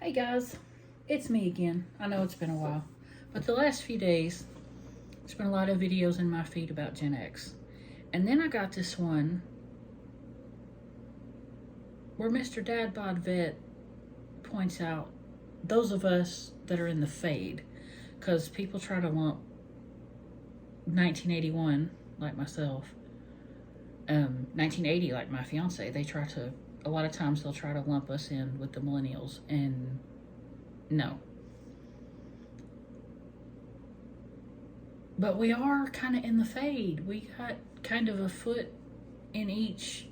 Hey guys, it's me again. I know it's been a while, but the last few days, there's been a lot of videos in my feed about Gen X. And then I got this one where Mr. Dad Bod Vet points out those of us that are in the fade, because people try to lump 1981, like myself, 1980, like my fiance, a lot of times they'll try to lump us in with the millennials, and no. But we are kind of in the fade. We got kind of a foot in each.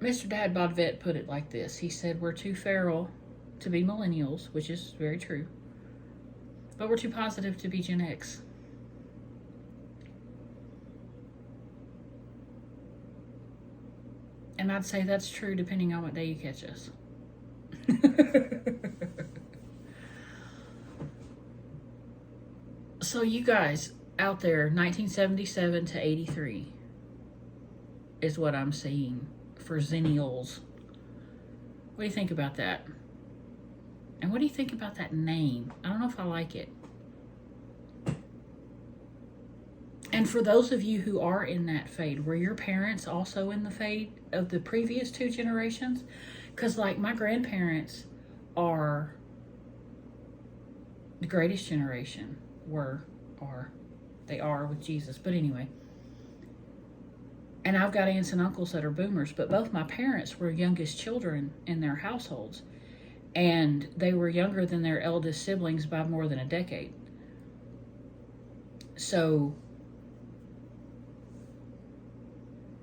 Mr. Dad Bod Vet put it like this. He said, we're too feral to be millennials, which is very true. But we're too positive to be Gen X. And I'd say that's true depending on what day you catch us. So you guys out there, 1977 to 83 is what I'm seeing for Xennials. What do you think about that? And what do you think about that name? I don't know if I like it. And for those of you who are in that fade, were your parents also in the fade of the previous two generations? Because like my grandparents are the greatest generation. They are with Jesus. But anyway. And I've got aunts and uncles that are boomers, but both my parents were youngest children in their households. And they were younger than their eldest siblings by more than a decade. So,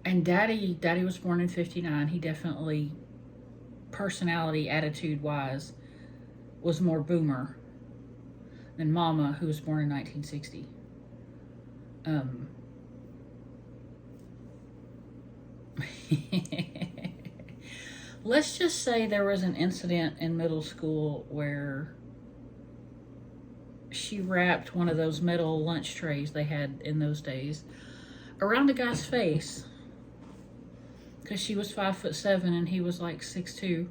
and Daddy was born in 59. He definitely, personality, attitude-wise, was more boomer than Mama, who was born in 1960. Let's just say there was an incident in middle school where she wrapped one of those metal lunch trays they had in those days around a guy's face, because she was 5'7" and he was like 6'2",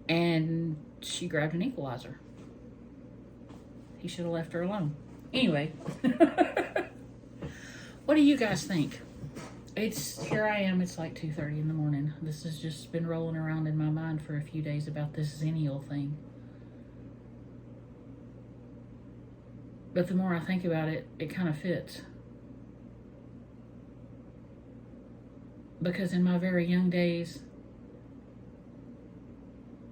and she grabbed an equalizer. He should have left her alone. Anyway, what do you guys think? Here I am, it's like 2:30 in the morning. This has just been rolling around in my mind for a few days about this Xennial thing. But the more I think about it, it kind of fits. Because in my very young days,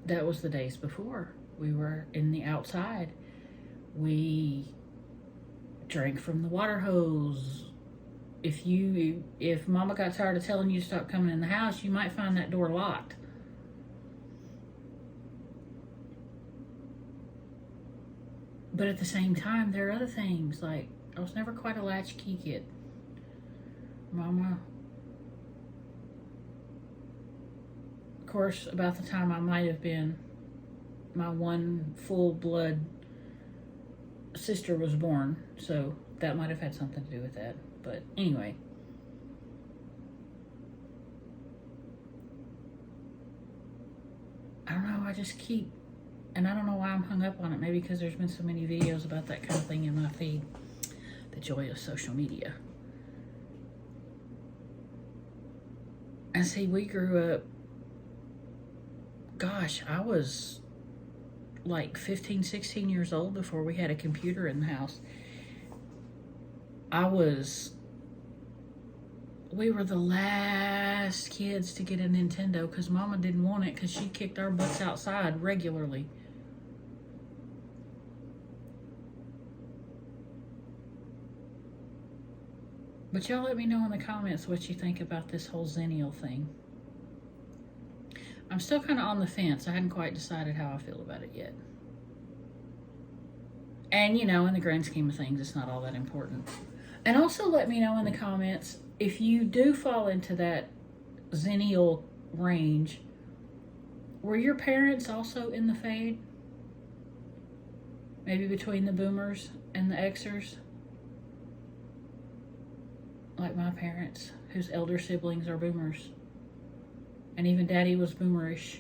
that was the days before. We were in the outside. We drank from the water hose. If Mama got tired of telling you to stop coming in the house, you might find that door locked. But at the same time, there are other things, like I was never quite a latchkey kid. Mama, of course, about the time I might have been, my one full-blood sister was born, so that might have had something to do with that. But anyway, I don't know, and I don't know why I'm hung up on it. Maybe because there's been so many videos about that kind of thing in my feed. The joy of social media. And see, we grew up, gosh, I was like 15, 16 years old before we had a computer in the house. We were the last kids to get a Nintendo because Mama didn't want it because she kicked our butts outside regularly. But y'all let me know in the comments what you think about this whole Xennial thing. I'm still kind of on the fence. I hadn't quite decided how I feel about it yet. And, you know, in the grand scheme of things, it's not all that important. And also let me know in the comments if you do fall into that Xennial range, were your parents also in the fade? Maybe between the boomers and the Xers? Like my parents, whose elder siblings are boomers. And even Daddy was boomerish.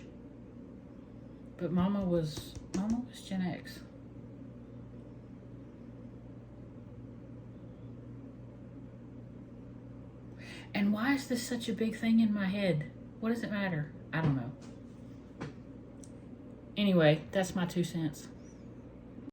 But Mama was Gen X. And why is this such a big thing in my head? What does it matter? I don't know. Anyway, that's my 2 cents.